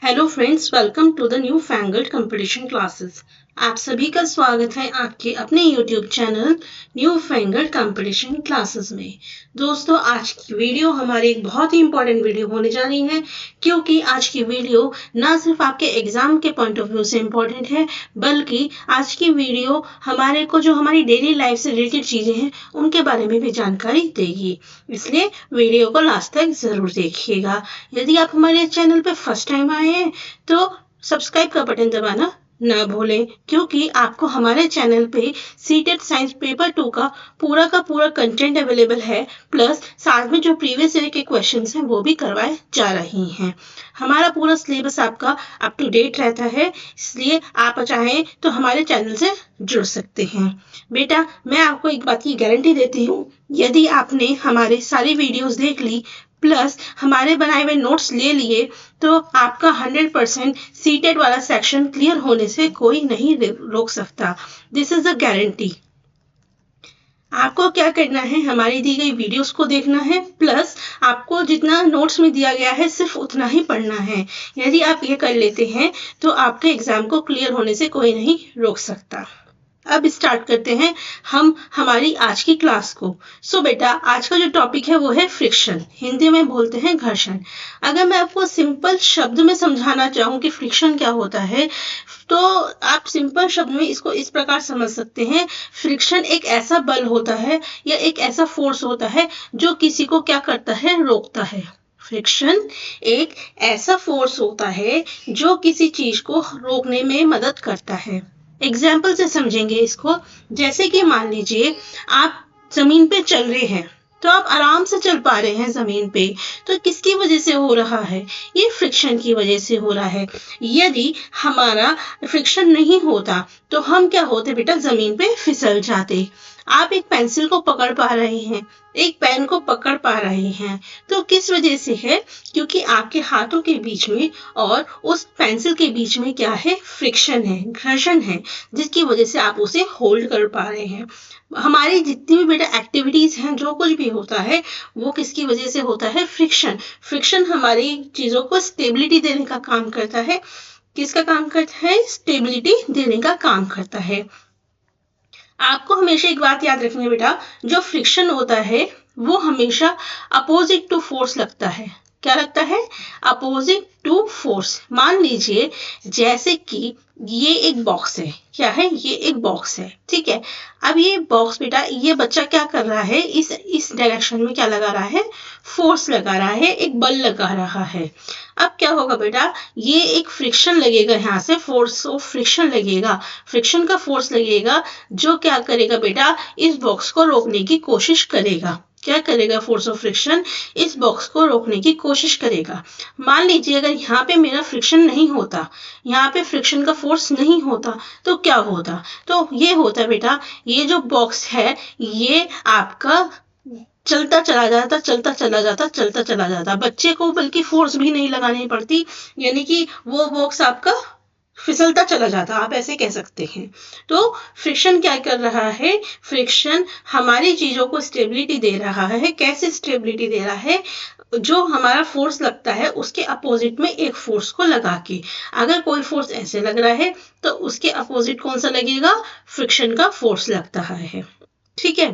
Hello friends, welcome to the new fangled competition classes. आप सभी का स्वागत है आपके अपने YouTube channel new fangled competition classes में। दोस्तों, आज की वीडियो हमारी एक बहुत ही इंपॉर्टेंट वीडियो होने जा रही है, क्योंकि आज की वीडियो ना सिर्फ आपके एग्जाम के पॉइंट ऑफ व्यू से इम्पॉर्टेंट है, बल्कि आज की वीडियो हमारे को जो हमारी डेली लाइफ से रिलेटेड चीज़ें हैं उनके बारे में भी जानकारी देगी। इसलिए वीडियो को लास्ट तक ज़रूर देखिएगा। यदि आप हमारे चैनल पर फर्स्ट टाइम आए हैं तो सब्सक्राइब का बटन दबाना ना भूलें, क्योंकि आपको हमारे चैनल पे सीटेट साइंस पेपर 2 का पूरा कंटेंट अवेलेबल है, प्लस साथ में जो प्रीवियस ईयर के क्वेश्चंस हैं वो भी करवाए जा रही हैं। हमारा पूरा सिलेबस आपका अप टू डेट रहता है, इसलिए आप चाहें तो हमारे चैनल से जुड़ सकते हैं। बेटा, मैं आपको एक बात की गारंटी देती हूँ, यदि आपने हमारे सारी वीडियोस देख ली प्लस हमारे बनाए हुए नोट्स ले लिए तो आपका 100% सीटेड वाला सेक्शन क्लियर होने से कोई नहीं रोक सकता। This is a guarantee. आपको क्या करना है, हमारी दी गई वीडियोस को देखना है, प्लस आपको जितना नोट्स में दिया गया है सिर्फ उतना ही पढ़ना है। यदि आप ये कर लेते हैं तो आपके एग्जाम को क्लियर होने से कोई नहीं रोक सकता। अब स्टार्ट करते हैं हम हमारी आज की क्लास को। सो बेटा, आज का जो टॉपिक है वो है फ्रिक्शन, हिंदी में बोलते हैं घर्षण। अगर मैं आपको सिंपल शब्द में समझाना चाहूँ कि फ्रिक्शन क्या होता है, तो आप सिंपल शब्द में इसको इस प्रकार समझ सकते हैं। फ्रिक्शन एक ऐसा बल होता है या एक ऐसा फोर्स होता है जो किसी को क्या करता है, रोकता है। फ्रिक्शन एक ऐसा फोर्स होता है जो किसी चीज को रोकने में मदद करता है। एग्जाम्पल से समझेंगे इसको। जैसे कि मान लीजिए आप जमीन पे चल रहे हैं, तो आप आराम से चल पा रहे हैं जमीन पे, तो किसकी वजह से हो रहा है? ये फ्रिक्शन की वजह से हो रहा है। यदि हमारा फ्रिक्शन नहीं होता तो हम क्या होते बेटा, जमीन पे फिसल जाते। आप एक पेंसिल को पकड़ पा रहे हैं, एक पेन को पकड़ पा रहे हैं, तो किस वजह से है? क्योंकि आपके हाथों के बीच में और उस पेंसिल के बीच में क्या है? फ्रिक्शन है, घर्षण है, जिसकी वजह से आप उसे होल्ड कर पा रहे हैं। हमारी जितनी भी बेटा एक्टिविटीज हैं, जो कुछ भी होता है वो किसकी वजह से होता है? फ्रिक्शन। फ्रिक्शन हमारी चीजों को स्टेबिलिटी देने का काम करता है। किसका काम करता है? स्टेबिलिटी देने का काम करता है। आपको हमेशा एक बात याद रखनी है बेटा, जो फ्रिक्शन होता है वो हमेशा अपोजिट टू फोर्स लगता है। क्या लगता है? Opposite to force. मान लीजिए जैसे कि ये एक बॉक्स है। क्या है? ये एक बॉक्स है, ठीक है। अब ये बॉक्स बेटा, ये बच्चा क्या कर रहा है, इस डायरेक्शन में क्या लगा रहा है? फोर्स लगा रहा है, एक बल लगा रहा है। अब क्या होगा बेटा, ये एक फ्रिक्शन लगेगा, यहाँ से फोर्स ऑफ फ्रिक्शन लगेगा, फ्रिक्शन का फोर्स लगेगा, जो क्या करेगा बेटा, इस बॉक्स को रोकने की कोशिश करेगा। क्या करेगा? फोर्स ऑफ फ्रिक्शन इस बॉक्स को रोकने की कोशिश करेगा। मान लीजिए अगर यहाँ पे मेरा फ्रिक्शन नहीं होता, यहाँ पे फ्रिक्शन का फोर्स नहीं होता, तो क्या होता? तो ये होता बेटा, ये जो बॉक्स है ये आपका चलता चला जाता, चलता चला जाता, चलता चला जाता। बच्चे को बल्कि फोर्स भी नहीं लगानी पड़ती, यानी कि वो बॉक्स आपका फिसलता चला जाता, आप ऐसे कह सकते हैं। तो फ्रिक्शन क्या कर रहा है? फ्रिक्शन हमारी चीजों को स्टेबिलिटी दे रहा है। कैसे स्टेबिलिटी दे रहा है? जो हमारा फोर्स लगता है उसके अपोजिट में एक फोर्स को लगा के। अगर कोई फोर्स ऐसे लग रहा है तो उसके अपोजिट कौन सा लगेगा? फ्रिक्शन का फोर्स लगता है, ठीक है।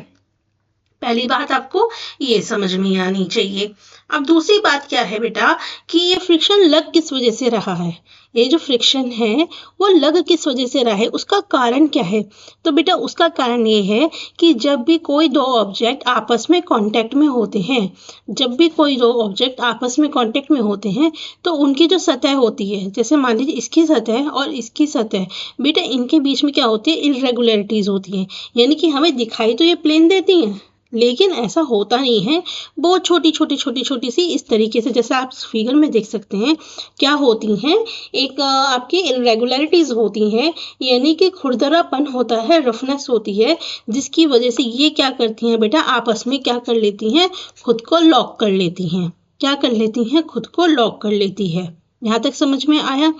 पहली बात आपको ये समझ में आनी चाहिए। अब दूसरी बात क्या है बेटा, कि ये फ्रिक्शन लग किस वजह से रहा है? ये जो फ्रिक्शन है वो लग किस वजह से रहा है, उसका कारण क्या है? तो बेटा उसका कारण ये है कि जब भी कोई दो ऑब्जेक्ट आपस में कांटेक्ट में होते हैं, जब भी कोई दो ऑब्जेक्ट आपस में कांटेक्ट में होते हैं, तो उनकी जो सतह होती है, जैसे मान लीजिए इसकी सतह और इसकी सतह, बेटा इनके बीच में क्या होती है? इरेगुलरिटीज होती हैं। यानी कि हमें दिखाई तो ये प्लेन देती हैं, लेकिन ऐसा होता नहीं है। बहुत छोटी छोटी छोटी छोटी सी इस तरीके से, जैसे आप फिगर में देख सकते हैं क्या होती हैं, एक आपकी इरेगुलरिटीज होती हैं, यानी कि खुरदरापन होता है, रफनेस होती है, जिसकी वजह से ये क्या करती हैं बेटा, आपस में क्या कर लेती हैं? खुद को लॉक कर लेती हैं। क्या कर लेती हैं? खुद को लॉक कर लेती है। यहाँ तक समझ में आया?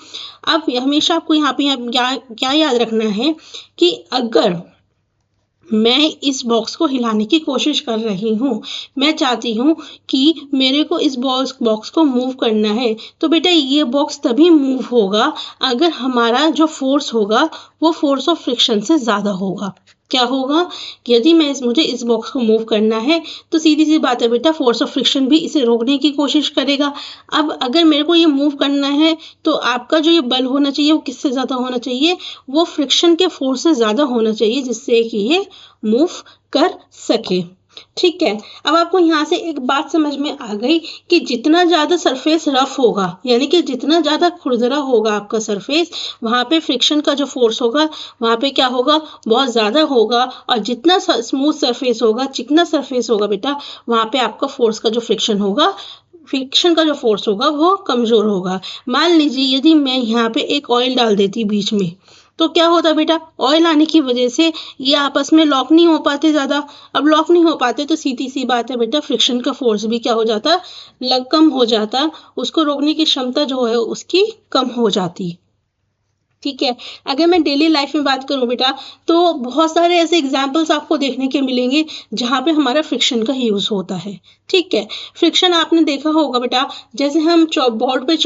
अब हमेशा आपको यहाँ पे क्या याद रखना है कि अगर मैं इस बॉक्स को हिलाने की कोशिश कर रही हूँ, मैं चाहती हूँ कि मेरे को इस बॉक्स को मूव करना है। तो बेटा ये बॉक्स तभी मूव होगा अगर हमारा जो फोर्स होगा वो फोर्स ऑफ फ्रिक्शन से ज़्यादा होगा। क्या होगा? यदि मुझे इस बॉक्स को मूव करना है तो सीधी सी बात है बेटा, फोर्स ऑफ फ्रिक्शन भी इसे रोकने की कोशिश करेगा। अब अगर मेरे को ये मूव करना है तो आपका जो ये बल होना चाहिए वो किससे ज़्यादा होना चाहिए? वो फ्रिक्शन के फोर्स से ज़्यादा होना चाहिए, जिससे कि ये मूव कर सके। ठीक है, अब आपको यहाँ से एक बात समझ में आ गई कि जितना ज़्यादा सरफेस रफ होगा, यानी कि जितना ज़्यादा खुरदरा होगा आपका सरफेस, वहाँ पे फ्रिक्शन का जो फोर्स होगा वहाँ पे क्या होगा? बहुत ज़्यादा होगा। और जितना स्मूथ सरफेस होगा, चिकना सरफेस होगा बेटा, वहाँ पे आपका फोर्स का जो फ्रिक्शन का जो फोर्स होगा वो कमज़ोर होगा। मान लीजिए यदि मैं यहाँ पे एक ऑयल डाल देती बीच में, तो क्या होता बेटा? ऑयल आने की वजह से ये आपस में लॉक नहीं हो पाते ज़्यादा। अब लॉक नहीं हो पाते तो सीधी सी बात है बेटा, फ्रिक्शन का फोर्स भी क्या हो जाता? कम हो जाता, उसको रोकने की क्षमता जो है उसकी कम हो जाती। ठीक है, अगर मैं डेली लाइफ में बात करूं बेटा, तो बहुत सारे ऐसे एग्जाम्पल्स आपको देखने के मिलेंगे जहाँ पे हमारा फ्रिक्शन का यूज़ होता है। ठीक है, फ्रिक्शन आपने देखा होगा बेटा, जैसे हम बोर्ड पे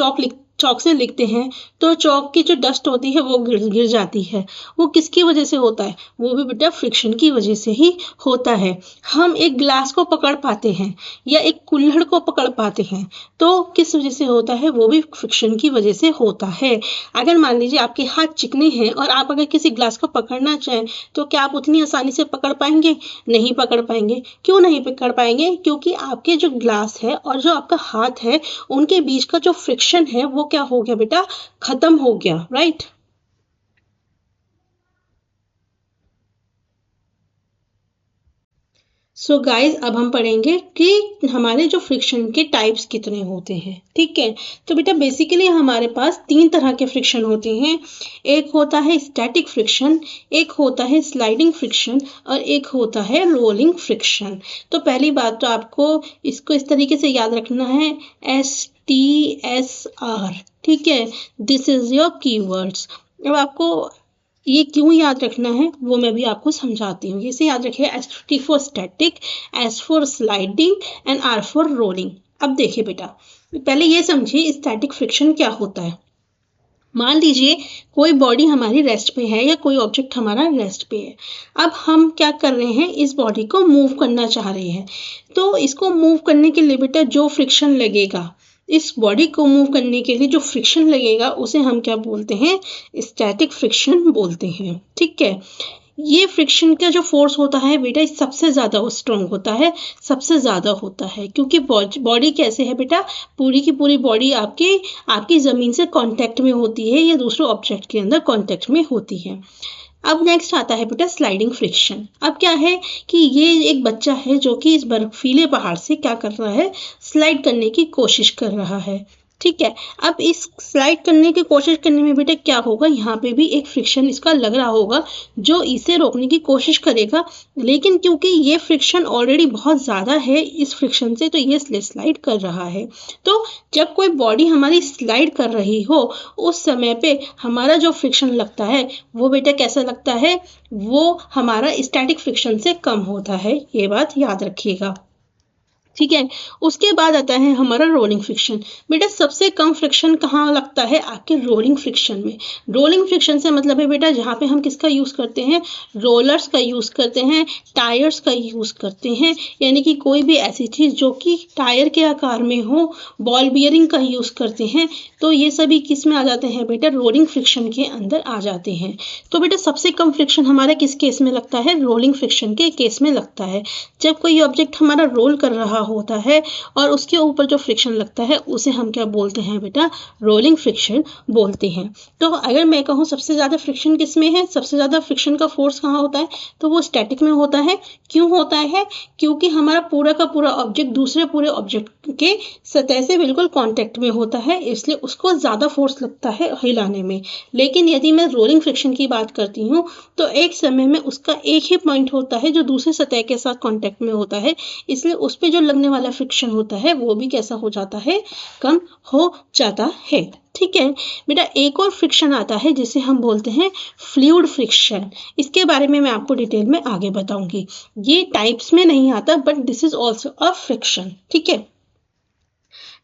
चौक से लिखते हैं तो चौक की जो डस्ट होती है वो गिर जाती है। वो किसकी वजह से होता है? वो भी बेटा फ्रिक्शन की वजह से ही होता है। हम एक ग्लास को पकड़ पाते हैं या एक कुल्हड़ को पकड़ पाते हैं तो किस वजह से होता है? वो भी फ्रिक्शन की वजह से होता है। अगर मान लीजिए आपके हाथ चिकने हैं और आप अगर किसी ग्लास को पकड़ना चाहें तो क्या आप उतनी आसानी से पकड़ पाएंगे? नहीं पकड़ पाएंगे। क्यों नहीं पकड़ पाएंगे? क्योंकि आपके जो ग्लास है और जो आपका हाथ है उनके बीच का जो फ्रिक्शन है वो क्या हो गया बेटा? खत्म हो गया, राइट? सो गाइज, अब हम पढ़ेंगे कि हमारे जो फ्रिक्शन के टाइप्स कितने होते हैं। ठीक है, तो बेटा बेसिकली हमारे पास 3 तरह के फ्रिक्शन होते हैं। एक होता है स्टैटिक फ्रिक्शन, एक होता है स्लाइडिंग फ्रिक्शन और एक होता है रोलिंग फ्रिक्शन। तो पहली बात तो आपको इसको इस तरीके से याद रखना है, STSR। ठीक है, दिस इज योर कीवर्ड्स। अब आपको ये क्यों याद रखना है वो मैं भी आपको समझाती हूँ। इसे याद रखिए, S for static, S for sliding and R for rolling. अब देखिए बेटा, पहले ये समझिए स्टैटिक फ्रिक्शन क्या होता है। मान लीजिए कोई बॉडी हमारी रेस्ट पे है या कोई ऑब्जेक्ट हमारा रेस्ट पे है। अब हम क्या कर रहे हैं? इस बॉडी को मूव करना चाह रहे हैं। तो इसको मूव करने के लिए बेटा जो फ्रिक्शन लगेगा, इस बॉडी को मूव करने के लिए जो फ्रिक्शन लगेगा उसे हम क्या बोलते हैं? स्टैटिक फ्रिक्शन बोलते हैं। ठीक है, ये फ्रिक्शन का जो फोर्स होता है बेटा सबसे ज़्यादा स्ट्रॉन्ग होता है, सबसे ज़्यादा होता है, क्योंकि बॉडी कैसे है बेटा? पूरी की पूरी बॉडी आपकी ज़मीन से कांटेक्ट में होती है या दूसरे ऑब्जेक्ट के अंदर कांटेक्ट में होती है। अब नेक्स्ट आता है बेटा स्लाइडिंग फ्रिक्शन। अब क्या है कि ये एक बच्चा है जो कि इस बर्फीले पहाड़ से क्या कर रहा है? स्लाइड करने की कोशिश कर रहा है। ठीक है, अब इस स्लाइड करने की कोशिश करने में बेटा क्या होगा? यहाँ पे भी एक फ्रिक्शन इसका लग रहा होगा जो इसे रोकने की कोशिश करेगा, लेकिन क्योंकि ये फ्रिक्शन ऑलरेडी बहुत ज़्यादा है इस फ्रिक्शन से, तो ये स्लाइड कर रहा है। तो जब कोई बॉडी हमारी स्लाइड कर रही हो उस समय पे हमारा जो फ्रिक्शन लगता है वो बेटा कैसा लगता है? वो हमारा स्टैटिक फ्रिक्शन से कम होता है, ये बात याद रखिएगा। ठीक है, उसके बाद आता है हमारा रोलिंग फ्रिक्शन। बेटा सबसे कम फ्रिक्शन कहाँ लगता है? आपके रोलिंग फ्रिक्शन में। रोलिंग फ्रिक्शन से मतलब है बेटा जहाँ पे हम किसका यूज़ करते हैं? रोलर्स का यूज़ करते हैं, टायर्स का यूज़ करते हैं, यानी कि कोई भी ऐसी चीज़ जो कि टायर के आकार में हो, बॉल बियरिंग का यूज़ करते हैं। तो ये सभी किस में आ जाते हैं बेटा? रोलिंग फ्रिक्शन के अंदर आ जाते हैं। तो बेटा सबसे कम फ्रिक्शन हमारा किस केस में लगता है? रोलिंग फ्रिक्शन के केस में लगता है। जब कोई ऑब्जेक्ट हमारा रोल कर रहा होता है और उसके ऊपर जो फ्रिक्शन लगता है उसे हम क्या बोलते हैं बेटा? रोलिंग फ्रिक्शन बोलते हैं। तो अगर मैं कहूँ सबसे ज़्यादा फ्रिक्शन किस में है, सबसे ज़्यादा फ्रिक्शन का फोर्स कहाँ होता है, तो वो स्टैटिक में होता है। क्यों होता है? क्योंकि हमारा पूरा का पूरा ऑब्जेक्ट दूसरे पूरे ऑब्जेक्ट के सतह से बिल्कुल कॉन्टेक्ट में होता है, इसलिए उसको ज़्यादा फोर्स लगता है हिलाने में। लेकिन यदि मैं रोलिंग फ्रिक्शन की बात करती हूँ तो एक समय में उसका एक ही पॉइंट होता है जो दूसरे सतह के साथ कॉन्टेक्ट में होता है, इसलिए उस पर जो लगने वाला फ्रिक्शन होता है वो भी कैसा हो जाता है? कम हो जाता है। ठीक है बेटा, एक और फ्रिक्शन आता है जिसे हम बोलते हैं फ्लूइड फ्रिक्शन। इसके बारे में मैं आपको डिटेल में आगे बताऊंगी। ये टाइप्स में नहीं आता, but this is also a friction. ठीक है,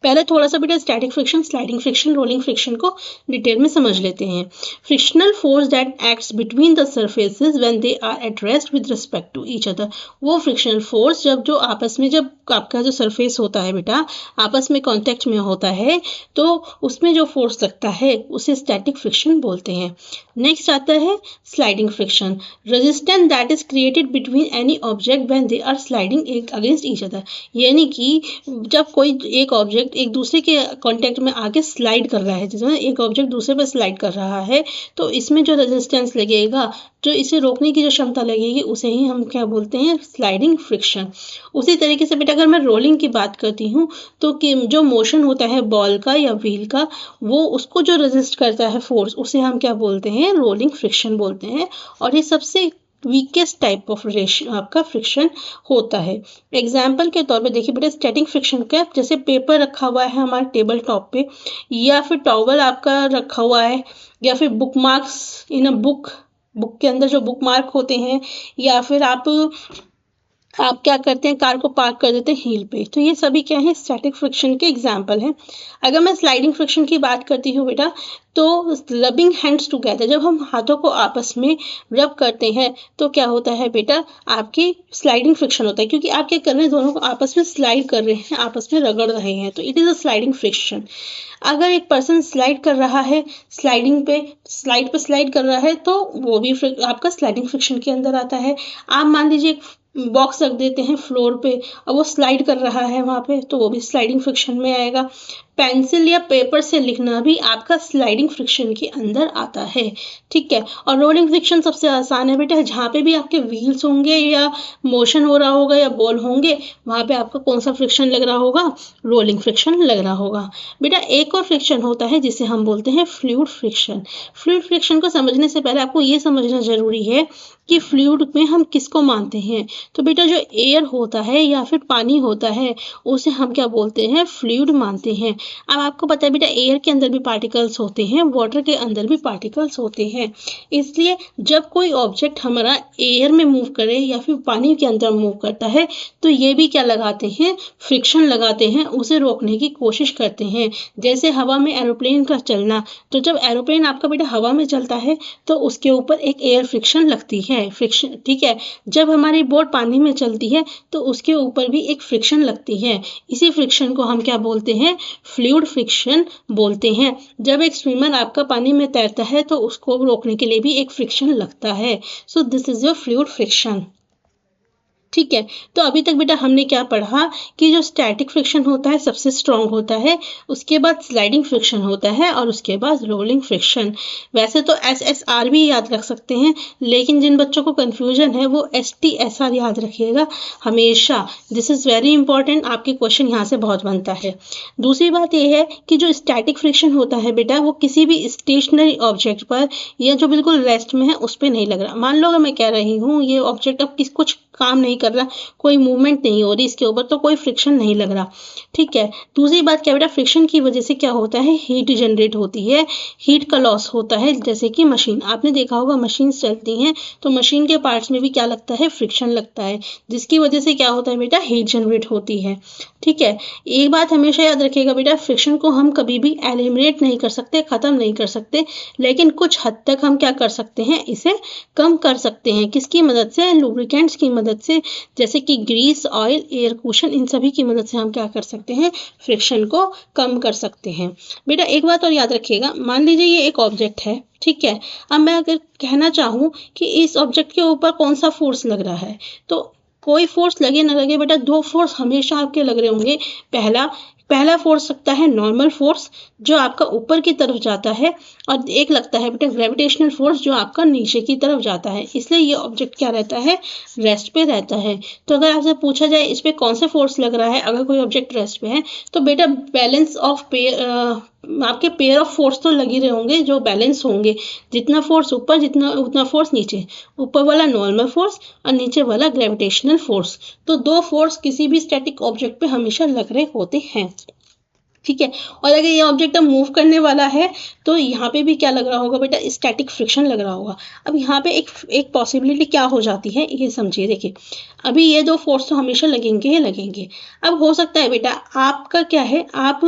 पहले थोड़ा सा बेटा static friction, sliding friction, rolling friction को डिटेल में समझ लेते हैं। Frictional force that acts between the surfaces when they are at rest with respect to each other. वो फ्रिक्शनल फोर्स जब जो आपस में, जब आपका जो सरफेस होता है बेटा आपस में कांटेक्ट में होता है तो उसमें जो फोर्स लगता है उसे स्टैटिक फ्रिक्शन बोलते हैं। नेक्स्ट आता है sliding friction, resistance that is created between any object when they are sliding against each other. यानी कि जब कोई एक ऑब्जेक्ट एक दूसरे के कांटेक्ट में आके स्लाइड कर रहा है, जैसे एक ऑब्जेक्ट दूसरे पर स्लाइड कर रहा है, तो इसमें जो रेजिस्टेंस लगेगा, जो इसे रोकने की जो क्षमता लगेगी, उसे ही हम क्या बोलते हैं, स्लाइडिंग फ्रिक्शन। उसी तरीके से बेटा अगर मैं रोलिंग की बात करती हूँ तो कि जो मोशन होता है बॉल का या व्हील का, वो उसको जो रेजिस्ट करता है फोर्स, उसे हम क्या बोलते हैं, रोलिंग फ्रिक्शन बोलते हैं। और ये सबसे वीकेस्ट टाइप ऑफ आपका फ्रिक्शन होता है। एग्जाम्पल के तौर पे देखिए बेटा, स्टैटिक फ्रिक्शन का, जैसे पेपर रखा हुआ है हमारे टेबल टॉप पे, या फिर टॉवल आपका रखा हुआ है, या फिर book marks in a book, book के अंदर जो बुक मार्क होते हैं, या फिर आप क्या करते हैं, कार को पार्क कर देते हैं हील पे, तो ये सभी क्या है, स्टैटिक फ्रिक्शन के एग्जाम्पल हैं। अगर मैं स्लाइडिंग फ्रिक्शन की बात करती हूँ बेटा, तो रबिंग हैंड्स टुगेदर, जब हम हाथों को आपस में रब करते हैं तो क्या होता है बेटा, आपकी स्लाइडिंग फ्रिक्शन होता है, क्योंकि आप क्या कर रहे हैं, दोनों को आपस में स्लाइड कर रहे हैं, आपस में रगड़ रहे हैं, तो it is a sliding friction. अगर एक पर्सन स्लाइड कर रहा है, स्लाइड पे स्लाइड कर रहा है, तो वो भी आपका स्लाइडिंग फ्रिक्शन के अंदर आता है। आप मान लीजिए बॉक्स रख देते हैं फ्लोर पे और वो स्लाइड कर रहा है वहाँ पे, तो वो भी स्लाइडिंग फ्रिक्शन में आएगा। पेंसिल या पेपर से लिखना भी आपका स्लाइडिंग फ्रिक्शन के अंदर आता है। ठीक है, और रोलिंग फ्रिक्शन सबसे आसान है बेटा, जहाँ पे भी आपके व्हील्स होंगे या मोशन हो रहा होगा या बॉल होंगे, वहाँ पे आपका कौन सा फ्रिक्शन लग रहा होगा, रोलिंग फ्रिक्शन लग रहा होगा। बेटा एक और फ्रिक्शन होता है जिसे हम बोलते हैं फ्लूइड फ्रिक्शन। फ्लूइड फ्रिक्शन को समझने से पहले आपको ये समझना जरूरी है कि फ्लूइड में हम किसको मानते हैं। तो बेटा जो एयर होता है या फिर पानी होता है, उसे हम क्या बोलते हैं, फ्लूइड मानते हैं। अब आपको पता है बेटा एयर के अंदर भी पार्टिकल्स होते हैं, वाटर के अंदर भी पार्टिकल्स होते हैं, इसलिए जब कोई ऑब्जेक्ट हमारा एयर में मूव करे या फिर पानी के अंदर मूव करता है, तो ये भी क्या लगाते हैं, फ्रिक्शन लगाते हैं, उसे रोकने की कोशिश करते हैं। जैसे हवा में एरोप्लेन का चलना, तो जब एरोप्लेन आपका बेटा हवा में चलता है तो उसके ऊपर एक एयर फ्रिक्शन लगती है, फ्रिक्शन। ठीक है, जब हमारी बोट पानी में चलती है तो उसके ऊपर भी एक फ्रिक्शन लगती है, इसी फ्रिक्शन को हम क्या बोलते हैं, फ्लूइड फ्रिक्शन बोलते हैं। जब एक स्विमर आपका पानी में तैरता है तो उसको रोकने के लिए भी एक फ्रिक्शन लगता है। So this is your fluid friction. ठीक है, तो अभी तक बेटा हमने क्या पढ़ा कि जो स्टैटिक फ्रिक्शन होता है सबसे स्ट्रांग होता है, उसके बाद स्लाइडिंग फ्रिक्शन होता है और उसके बाद रोलिंग फ्रिक्शन। वैसे तो SSR भी याद रख सकते हैं, लेकिन जिन बच्चों को कन्फ्यूजन है वो STSR याद रखिएगा हमेशा। दिस इज़ वेरी इंपॉर्टेंट, आपके क्वेश्चन यहाँ से बहुत बनता है। दूसरी बात यह है कि जो स्टैटिक फ्रिक्शन होता है बेटा, वो किसी भी स्टेशनरी ऑब्जेक्ट पर या जो बिल्कुल रेस्ट में है उस पर नहीं लग रहा। मान लो अगर मैं कह रही हूँ ये ऑब्जेक्ट अब कुछ काम नहीं कर रहा, कोई मूवमेंट नहीं हो रही इसके ऊपर, तो कोई फ्रिक्शन नहीं लग रहा। ठीक है, दूसरी बात क्या बेटा, फ्रिक्शन की वजह से क्या होता है, हीट जनरेट होती है, हीट का लॉस होता है। जैसे कि मशीन, आपने देखा होगा मशीन चलती हैं तो मशीन के पार्ट्स में भी क्या लगता है, फ्रिक्शन लगता है, जिसकी वजह से क्या होता है बेटा, हीट जनरेट होती है। ठीक है, एक बात हमेशा याद रखिएगा बेटा, फ्रिक्शन को हम कभी भी एलिमिनेट नहीं कर सकते, खत्म नहीं कर सकते, लेकिन कुछ हद तक हम क्या कर सकते हैं, इसे कम कर सकते हैं। किसकी मदद से, लुब्रिकेंट्स की मदद से, जैसे कि ग्रीस, ऑयल, एयर कुशन, इन सभी की मदद से हम क्या कर सकते हैं, फ्रिक्शन को कम कर सकते हैं। बेटा एक बात और याद रखिएगा, मान लीजिए ये एक ऑब्जेक्ट है, ठीक है, अब मैं अगर कहना चाहूँ कि इस ऑब्जेक्ट के ऊपर कौन सा फोर्स लग रहा है, तो कोई फोर्स लगे ना लगे बेटा, दो फोर्स हमेशा आपके लग रहे होंगे। पहला फोर्स लगता है नॉर्मल फोर्स जो आपका ऊपर की तरफ जाता है, और एक लगता है बेटा ग्रेविटेशनल फोर्स जो आपका नीचे की तरफ जाता है। इसलिए ये ऑब्जेक्ट क्या रहता है, रेस्ट पे रहता है। तो अगर आपसे पूछा जाए इस पे कौन से फोर्स लग रहा है, अगर कोई ऑब्जेक्ट रेस्ट पे है, तो बेटा बैलेंस ऑफ आपके पेयर ऑफ फोर्स तो लग ही रहे होंगे जो बैलेंस होंगे, जितना फोर्स ऊपर जितना उतना फोर्स नीचे, ऊपर वाला नॉर्मल फोर्स और नीचे वाला ग्रेविटेशनल फोर्स। तो दो फोर्स किसी भी स्टैटिक ऑब्जेक्ट पे हमेशा लग रहे होते हैं। ठीक है। और अगर ये ऑब्जेक्ट अब मूव करने वाला है तो यहाँ पे भी क्या लग रहा होगा बेटा, स्टैटिक फ्रिक्शन लग रहा होगा। अब यहाँ पे एक पॉसिबिलिटी क्या हो जाती है ये समझिए। देखिए अभी ये दो फोर्स तो हमेशा लगेंगे ही लगेंगे। अब हो सकता है बेटा आपका क्या है, आप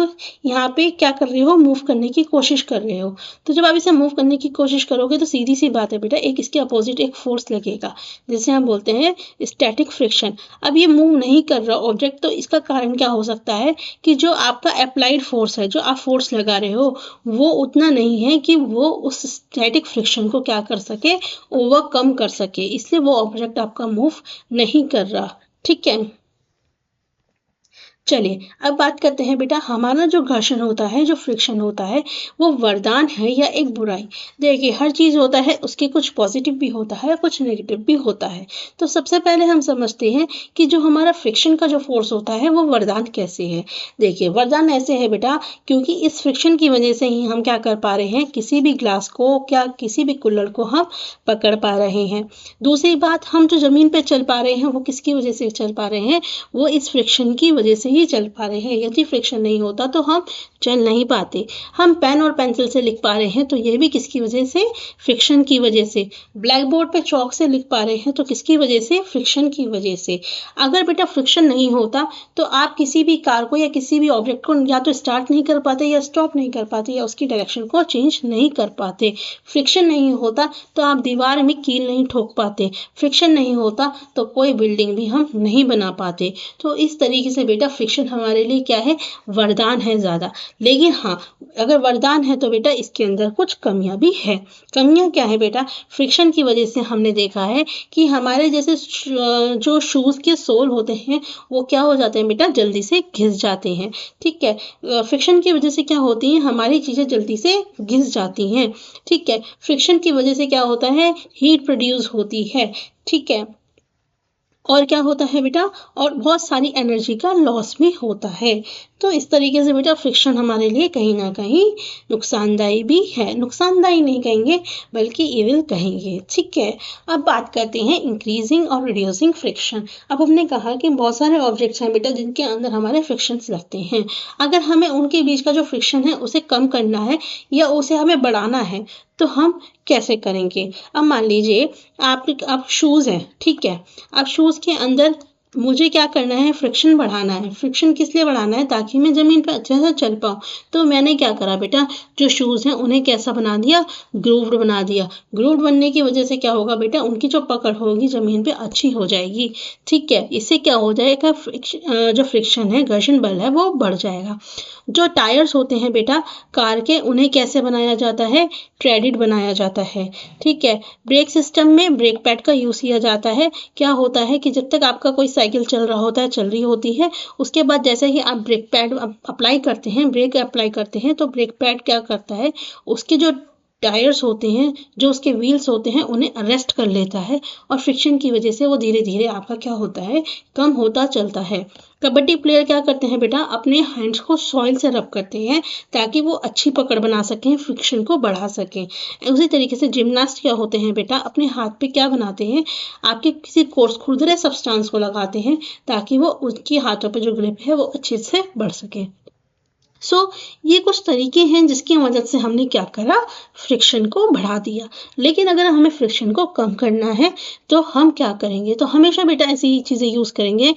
यहाँ पे क्या कर रहे हो, मूव करने की कोशिश कर रहे हो। तो जब आप इसे मूव करने की कोशिश करोगे तो सीधी सी बात है बेटा, एक इसके अपोजिट एक फोर्स लगेगा जिसे हम बोलते हैं स्टैटिक फ्रिक्शन। अब ये मूव नहीं कर रहा ऑब्जेक्ट, तो इसका कारण क्या हो सकता है कि जो आपका अप्लाइड फोर्स है, जो आप फोर्स लगा रहे हो, वो उतना नहीं है कि वो उस स्टैटिक फ्रिक्शन को क्या कर सके, ओवरकम कर सके, इसलिए वो ऑब्जेक्ट आपका मूव नहीं कर रहा। ठीक है। चलिए अब बात करते हैं बेटा, हमारा जो घर्षण होता है, जो फ्रिक्शन होता है, वो वरदान है या एक बुराई। देखिए हर चीज़ होता है उसके कुछ पॉजिटिव भी होता है, कुछ नेगेटिव भी होता है। तो सबसे पहले हम समझते हैं कि जो हमारा फ्रिक्शन का जो फोर्स होता है वो वरदान कैसे है। देखिए वरदान ऐसे है बेटा, क्योंकि इस फ्रिक्शन की वजह से ही हम क्या कर पा रहे हैं, किसी भी ग्लास को, क्या किसी भी कुल्हड़ को हम पकड़ पा रहे हैं। दूसरी बात, हम जो ज़मीन पर चल पा रहे हैं वो किसकी वजह से चल पा रहे हैं, वो इस फ्रिक्शन की वजह से ही चल पा रहे हैं। यदि फ्रिक्शन नहीं होता तो हम चल नहीं पाते। हम पेन और पेंसिल से लिख पा रहे हैं तो ये भी किसकी वजह से, फ्रिक्शन की वजह से। ब्लैक बोर्ड पे चौक से लिख पा रहे हैं तो किसकी वजह से, फ्रिक्शन की वजह से। अगर बेटा फ्रिक्शन नहीं होता तो आप किसी भी कार को या किसी भी ऑब्जेक्ट को या तो स्टार्ट नहीं कर पाते या स्टॉप नहीं कर पाते या उसकी डायरेक्शन को चेंज नहीं कर पाते। फ्रिक्शन नहीं होता तो आप दीवार में कील नहीं ठोक पाते। फ्रिक्शन नहीं होता तो कोई बिल्डिंग भी हम नहीं बना पाते। तो इस तरीके से बेटा फ्रिक्शन हमारे लिए क्या है, वरदान है ज़्यादा। लेकिन हाँ, अगर वरदान है तो बेटा इसके अंदर कुछ कमियां भी है। कमियां क्या है बेटा, फ्रिक्शन की वजह से हमने देखा है कि हमारे जैसे जो शूज़ के सोल होते हैं वो क्या हो जाते हैं बेटा, जल्दी से घिस जाते हैं। ठीक है, फ्रिक्शन की वजह से क्या होती है, हमारी चीज़ें जल्दी से घिस जाती हैं। ठीक है, फ्रिक्शन की वजह से क्या होता है, हीट प्रोड्यूस होती है। ठीक है, और क्या होता है बेटा, और बहुत सारी एनर्जी का लॉस भी होता है। तो इस तरीके से बेटा फ्रिक्शन हमारे लिए कहीं ना कहीं नुकसानदायी भी है। नुकसानदायी नहीं कहेंगे बल्कि इविल कहेंगे। ठीक है, अब बात करते हैं इंक्रीजिंग और रिड्यूसिंग फ्रिक्शन। अब हमने कहा कि बहुत सारे ऑब्जेक्ट्स हैं बेटा जिनके अंदर हमारे फ्रिक्शंस लगते हैं। अगर हमें उनके बीच का जो फ्रिक्शन है उसे कम करना है या उसे हमें बढ़ाना है तो हम कैसे करेंगे। अब मान लीजिए आप शूज़ हैं, ठीक है, अब शूज़ के अंदर मुझे क्या करना है, फ्रिक्शन बढ़ाना है। फ्रिक्शन किस लिए बढ़ाना है, ताकि मैं ज़मीन पर अच्छे से चल पाऊँ। तो मैंने क्या करा बेटा, जो शूज़ हैं उन्हें कैसा बना दिया, ग्रूव्ड बना दिया। ग्रूव्ड बनने की वजह से क्या होगा बेटा, उनकी जो पकड़ होगी ज़मीन पे अच्छी हो जाएगी। ठीक है, इससे क्या हो जाएगा, जो फ्रिक्शन है, घर्षण बल है, वो बढ़ जाएगा। जो टायर्स होते हैं बेटा कार के, उन्हें कैसे बनाया जाता है, ट्रेडेड बनाया जाता है। ठीक है, ब्रेक सिस्टम में ब्रेक पैड का यूज़ किया जाता है। क्या होता है कि जब तक आपका कोई साइकिल चल रहा होता है, चल रही होती है, उसके बाद जैसे ही आप ब्रेक पैड अप्लाई करते हैं, ब्रेक अप्लाई करते हैं, तो ब्रेक पैड क्या करता है, उसके जो टायर्स होते हैं, जो उसके व्हील्स होते हैं, उन्हें अरेस्ट कर लेता है और फ्रिक्शन की वजह से वो धीरे धीरे आपका क्या होता है, कम होता चलता है। कबड्डी प्लेयर क्या करते हैं बेटा, अपने हैंड्स को सॉइल से रब करते हैं ताकि वो अच्छी पकड़ बना सकें, फ्रिक्शन को बढ़ा सकें। उसी तरीके से जिम्नास्ट क्या होते हैं बेटा, अपने हाथ पे क्या बनाते हैं, आपके किसी कोर्स खुरदरे सब्सटेंस को लगाते हैं ताकि वो उनके हाथों पे जो ग्रिप है वो अच्छे से बढ़ सके। ये कुछ तरीके हैं जिसकी मदद से हमने क्या करा, फ्रिक्शन को बढ़ा दिया। लेकिन अगर हमें फ्रिक्शन को कम करना है तो हम क्या करेंगे, तो हमेशा बेटा ऐसी चीज़ें यूज़ करेंगे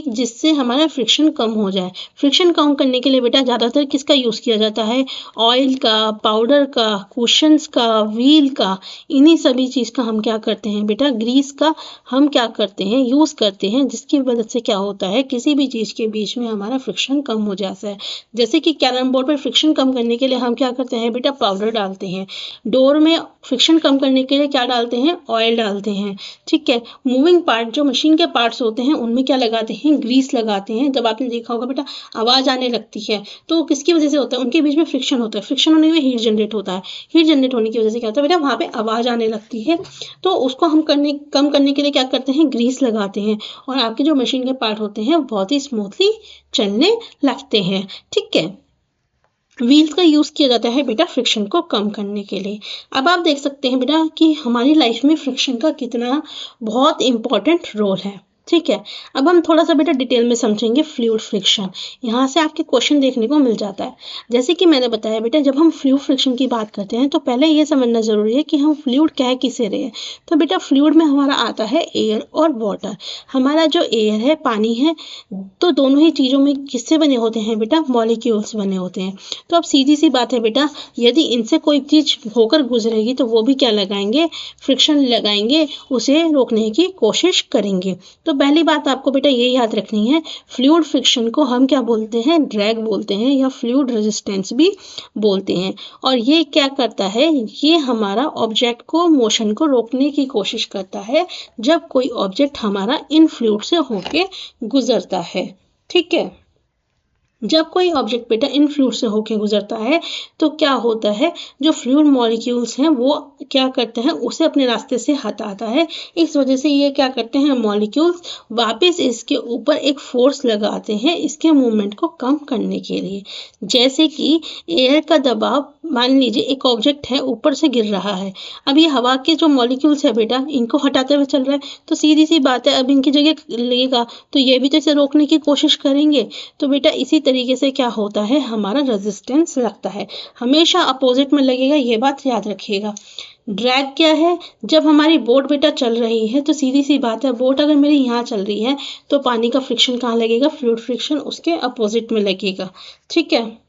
जिससे हमारा फ्रिक्शन कम हो जाए। फ्रिक्शन कम करने के लिए बेटा ज़्यादातर किसका यूज़ किया जाता है, ऑयल का, पाउडर का, कुशन्स का, व्हील का, इन्हीं सभी चीज़ का हम क्या करते हैं बेटा, ग्रीस का हम क्या करते हैं, यूज़ करते हैं, जिसकी मदद से क्या होता है, किसी भी चीज़ के बीच में हमारा फ्रिक्शन कम हो जाता है। जैसे कि कैरम बोर्ड पर फ्रिक्शन कम करने के लिए हम क्या करते हैं बेटा, पाउडर डालते हैं। डोर में फ्रिक्शन कम करने के लिए क्या डालते हैं, ऑयल डालते हैं। ठीक है, मूविंग पार्ट, जो मशीन के पार्ट्स होते हैं, उनमें क्या लगाते हैं, ग्रीस लगाते हैं। जब आपने देखा होगा बेटा आवाज़ आने लगती है तो किसकी वजह से होता है, उनके बीच में फ्रिक्शन होता है। फ्रिक्शन होने में हीट जनरेट होता है। हीट जनरेट होने की वजह से क्या होता है बेटा, वहाँ पे आवाज़ आने लगती है। तो उसको हम कम करने के लिए क्या करते हैं, ग्रीस लगाते हैं और आपके जो मशीन के पार्ट होते हैं बहुत ही स्मूथली चलने लगते हैं। ठीक है, व्हील्स का यूज़ किया जाता है बेटा फ्रिक्शन को कम करने के लिए। अब आप देख सकते हैं बेटा कि हमारी लाइफ में फ्रिक्शन का कितना बहुत इम्पॉर्टेंट रोल है। ठीक है। अब हम थोड़ा सा बेटा डिटेल में समझेंगे फ्लूइड फ्रिक्शन। यहाँ से आपके क्वेश्चन देखने को मिल जाता है। जैसे कि मैंने बताया बेटा, जब हम फ्लूइड फ्रिक्शन की बात करते हैं तो पहले ये समझना जरूरी है कि हम फ्लूइड कह किसे रहे हैं। तो बेटा फ्लूइड में हमारा आता है एयर और वाटर। हमारा जो एयर है, पानी है, तो दोनों ही चीज़ों में किससे बने होते हैं बेटा? मॉलिक्यूल्स बने होते हैं। तो अब सीधी सी बात है बेटा, यदि इनसे कोई चीज़ होकर गुजरेगी तो वो भी क्या लगाएंगे? फ्रिक्शन लगाएंगे, उसे रोकने की कोशिश करेंगे। तो पहली बात आपको बेटा ये याद रखनी है, फ्लूइड फ्रिक्शन को हम क्या बोलते हैं? ड्रैग बोलते हैं या फ्लूइड रेजिस्टेंस भी बोलते हैं। और ये क्या करता है? ये हमारा ऑब्जेक्ट को, मोशन को रोकने की कोशिश करता है जब कोई ऑब्जेक्ट हमारा इन फ्लूइड से होके गुजरता है। ठीक है। जब कोई ऑब्जेक्ट बेटा इन फ्लूइड से होके गुजरता है तो क्या होता है? जो फ्लूइड मॉलिक्यूल्स हैं वो क्या करते हैं? उसे अपने रास्ते से हटाता है। इस वजह से ये क्या करते हैं? मॉलिक्यूल्स वापस इसके ऊपर एक फोर्स लगाते हैं इसके मूवमेंट को कम करने के लिए। जैसे कि एयर का दबाव, मान लीजिए एक ऑब्जेक्ट है ऊपर से गिर रहा है, अब ये हवा के जो मॉलिक्यूल्स है बेटा इनको हटाते हुए चल रहा है, तो सीधी सी बात है अब इनकी जगह लगेगा तो ये भी तो इसे रोकने की कोशिश करेंगे। तो बेटा इसी तरीके से क्या होता है? हमारा रेजिस्टेंस लगता है, हमेशा अपोजिट में लगेगा, ये बात याद रखिएगा। ड्रैग क्या है? जब हमारी बोट बेटा चल रही है तो सीधी सी बात है, बोट अगर मेरी यहाँ चल रही है तो पानी का फ्रिक्शन कहाँ लगेगा? फ्लूइड फ्रिक्शन उसके अपोजिट में लगेगा। ठीक है।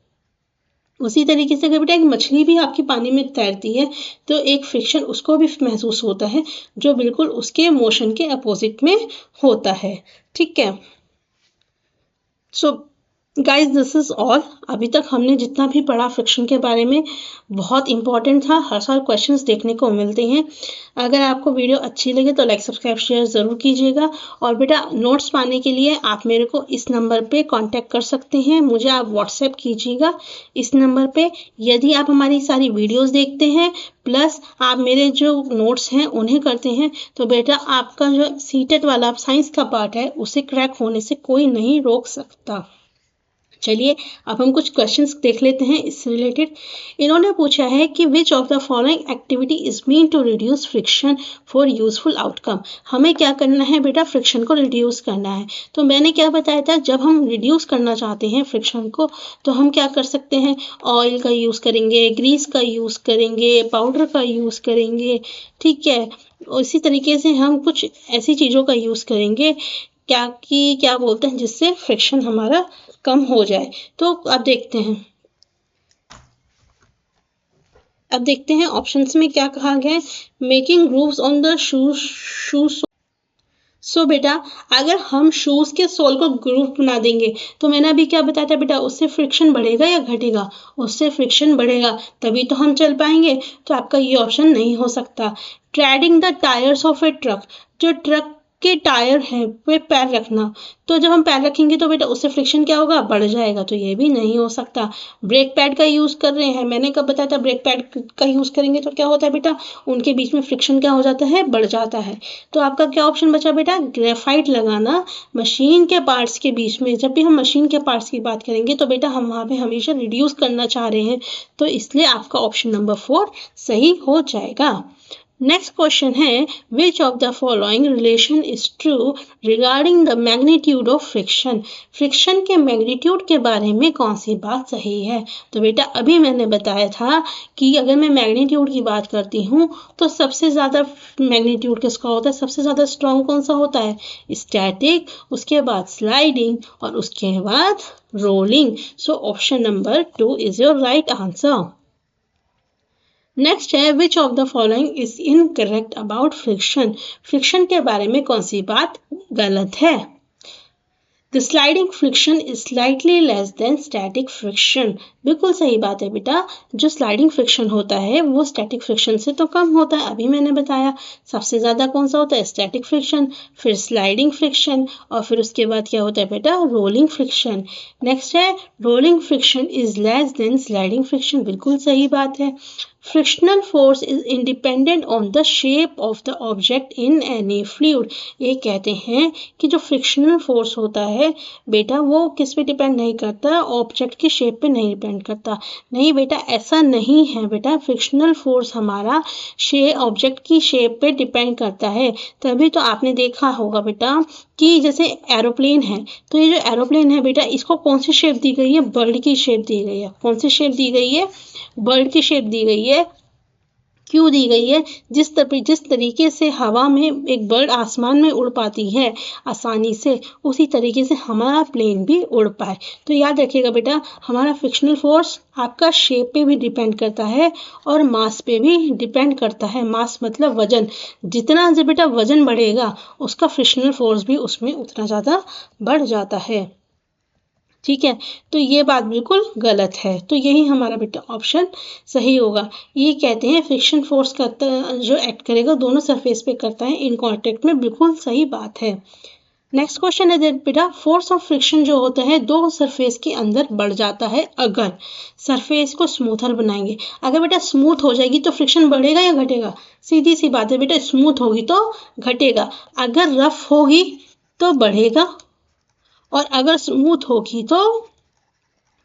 उसी तरीके से अगर बेटा एक मछली भी आपकी पानी में तैरती है तो एक फ्रिक्शन उसको भी महसूस होता है जो बिल्कुल उसके मोशन के अपोजिट में होता है। ठीक है। So guys this is all. अभी तक हमने जितना भी पढ़ा फ्रिक्शन के बारे में बहुत इंपॉर्टेंट था, हर साल क्वेश्चंस देखने को मिलते हैं। अगर आपको वीडियो अच्छी लगे तो लाइक सब्सक्राइब शेयर ज़रूर कीजिएगा। और बेटा नोट्स पाने के लिए आप मेरे को इस नंबर पे कांटेक्ट कर सकते हैं, मुझे आप व्हाट्सएप कीजिएगा इस नंबर पे। यदि आप हमारी सारी वीडियोस देखते हैं प्लस आप मेरे जो नोट्स हैं उन्हें करते हैं तो बेटा आपका जो सीटेट वाला साइंस का पार्ट है उसे क्रैक होने से कोई नहीं रोक सकता। चलिए अब हम कुछ क्वेश्चंस देख लेते हैं इससे रिलेटेड। इन्होंने पूछा है कि which of the following activity is mean to reduce friction for useful outcome. हमें क्या करना है बेटा? फ्रिक्शन को रिड्यूस करना है। तो मैंने क्या बताया था, जब हम रिड्यूस करना चाहते हैं फ्रिक्शन को तो हम क्या कर सकते हैं? ऑयल का यूज़ करेंगे, ग्रीस का यूज़ करेंगे, पाउडर का यूज़ करेंगे। ठीक है। इसी तरीके से हम कुछ ऐसी चीज़ों का यूज़ करेंगे क्या बोलते हैं जिससे फ्रिक्शन हमारा कम हो जाए। तो अब देखते हैं ऑप्शंस में क्या कहा गया है। Making grooves on the shoes. So बेटा अगर हम शूज़ के सोल को ग्रूव बना देंगे तो मैंने अभी क्या बताया था बेटा, उससे फ्रिक्शन बढ़ेगा या घटेगा? उससे फ्रिक्शन बढ़ेगा, तभी तो हम चल पाएंगे। तो आपका ये ऑप्शन नहीं हो सकता। Trading the tyres of A truck, जो ट्रक के टायर हैं वे पैर रखना, तो जब हम पैर रखेंगे तो बेटा उससे फ्रिक्शन क्या होगा? बढ़ जाएगा, तो ये भी नहीं हो सकता। ब्रेक पैड का यूज़ कर रहे हैं, मैंने कब बताया था ब्रेक पैड का यूज़ करेंगे तो क्या होता है बेटा? उनके बीच में फ्रिक्शन क्या हो जाता है? बढ़ जाता है। तो आपका क्या ऑप्शन बचा बेटा? ग्रेफाइट लगाना मशीन के पार्ट्स के बीच में। जब भी हम मशीन के पार्ट्स की बात करेंगे तो बेटा हम वहाँ पे हमेशा रिड्यूस करना चाह रहे हैं, तो इसलिए आपका ऑप्शन नंबर 4 सही हो जाएगा। नेक्स्ट क्वेश्चन है, which of the following relation is true regarding the magnitude of friction. Friction के मैग्नीट्यूड के बारे में कौन सी बात सही है? तो बेटा अभी मैंने बताया था कि अगर मैं मैग्नीट्यूड की बात करती हूँ तो सबसे ज़्यादा मैग्नीट्यूड किसका होता है? सबसे ज़्यादा स्ट्रॉन्ग कौन सा होता है? स्टैटिक, उसके बाद स्लाइडिंग और उसके बाद rolling. So option number 2 is your right answer. Next है, which of the following is incorrect about friction. Friction के बारे में कौन सी बात गलत है? The sliding friction is slightly less than static friction. बिल्कुल सही बात है बेटा, जो स्लाइडिंग फ्रिक्शन होता है वो स्टैटिक फ्रिक्शन से तो कम होता है। अभी मैंने बताया सबसे ज़्यादा कौन सा होता है? स्टैटिक फ्रिक्शन, फिर स्लाइडिंग फ्रिक्शन और फिर उसके बाद क्या होता है बेटा? Rolling friction. नेक्स्ट है, rolling friction is less than sliding friction. बिल्कुल सही बात है। Frictional force is independent on the shape of the object in any fluid. ये कहते हैं कि जो फ्रिक्शनल फोर्स होता है बेटा वो किस पे डिपेंड नहीं करता? ऑब्जेक्ट की शेप पे नहीं डिपेंड करता। नहीं बेटा ऐसा नहीं है बेटा, फ्रिक्शनल फोर्स हमारा ऑब्जेक्ट की शेप पे डिपेंड करता है। तभी तो आपने देखा होगा बेटा कि जैसे एरोप्लेन है, तो ये जो एरोप्लेन है बेटा, इसको कौन सी शेप दी गई है? बर्ड की शेप दी गई है। कौन सी शेप दी गई है? बर्ड की शेप दी गई है। क्यों दी गई है? जिस तरीके से हवा में एक बर्ड आसमान में उड़ पाती है आसानी से, उसी तरीके से हमारा प्लेन भी उड़ पाए। तो याद रखिएगा बेटा, हमारा फ्रिक्शनल फोर्स आपका शेप पे भी डिपेंड करता है और मास पे भी डिपेंड करता है। मास मतलब वजन, जितना जो बेटा वजन बढ़ेगा उसका फ्रिक्शनल फोर्स भी उसमें उतना ज़्यादा बढ़ जाता है। ठीक है, तो ये बात बिल्कुल गलत है। तो यही हमारा बेटा ऑप्शन सही होगा। ये कहते हैं फ्रिक्शन फोर्स करता जो एक्ट करेगा दोनों सरफेस पे करता है इन कांटेक्ट में, बिल्कुल सही बात है। नेक्स्ट क्वेश्चन है बेटा, फोर्स ऑफ फ्रिक्शन जो होता है दो सरफेस के अंदर बढ़ जाता है अगर सरफेस को स्मूथर बनाएंगे। अगर बेटा स्मूथ हो जाएगी तो फ्रिक्शन बढ़ेगा या घटेगा? सीधी सी बात है बेटा, स्मूथ होगी तो घटेगा। अगर रफ होगी तो बढ़ेगा और अगर स्मूथ होगी तो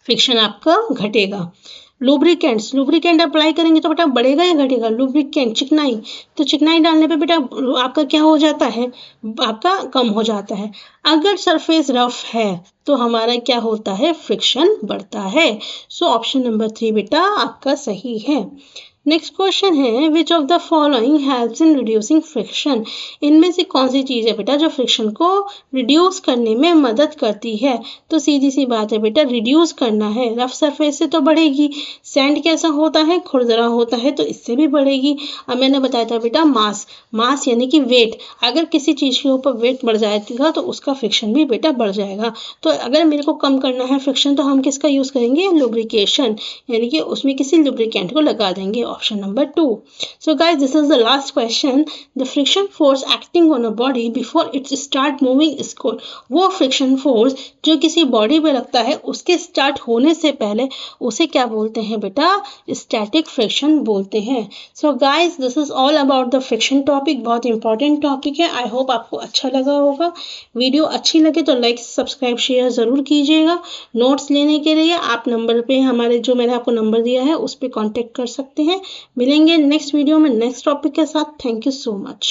फ्रिक्शन आपका घटेगा। लुब्रिकेंट अप्लाई करेंगे तो बेटा बढ़ेगा या घटेगा? लुब्रिकेंट चिकनाई, तो चिकनाई डालने पे बेटा आपका क्या हो जाता है? आपका कम हो जाता है। अगर सरफेस रफ है तो हमारा क्या होता है? फ्रिक्शन बढ़ता है। सो ऑप्शन नंबर 3 बेटा आपका सही है। नेक्स्ट क्वेश्चन है, which of the following helps in reducing friction? इनमें से कौन सी चीज़ है बेटा जो फ्रिक्शन को रिड्यूस करने में मदद करती है? तो सीधी सी बात है बेटा, रिड्यूस करना है। रफ सरफेस से तो बढ़ेगी, सैंड कैसा होता है? खुरदरा होता है, तो इससे भी बढ़ेगी। अब मैंने बताया था बेटा मास यानी कि वेट, अगर किसी चीज़ के ऊपर वेट बढ़ जाएगा तो उसका फ्रिक्शन भी बेटा बढ़ जाएगा। तो अगर मेरे को कम करना है फ्रिक्शन तो हम किसका यूज़ करेंगे? लुब्रिकेशन, यानी कि उसमें किसी लुब्रिकेंट को लगा देंगे। Option number 2. So guys, this is the last question. The friction force acting on a body before it start moving is called, वो friction force जो किसी बॉडी पे लगता है उसके स्टार्ट होने से पहले उसे क्या बोलते हैं बेटा? स्टैटिक फ्रिक्शन बोलते हैं। So guys, this is all about the friction topic. बहुत इंपॉर्टेंट टॉपिक है। आई होप आपको अच्छा लगा होगा। वीडियो अच्छी लगे तो लाइक सब्सक्राइब शेयर ज़रूर कीजिएगा। नोट्स लेने के लिए आप नंबर पे हमारे जो मैंने आपको नंबर दिया है उस पर कॉन्टेक्ट कर सकते हैं। मिलेंगे नेक्स्ट वीडियो में नेक्स्ट टॉपिक के साथ। Thank you so much.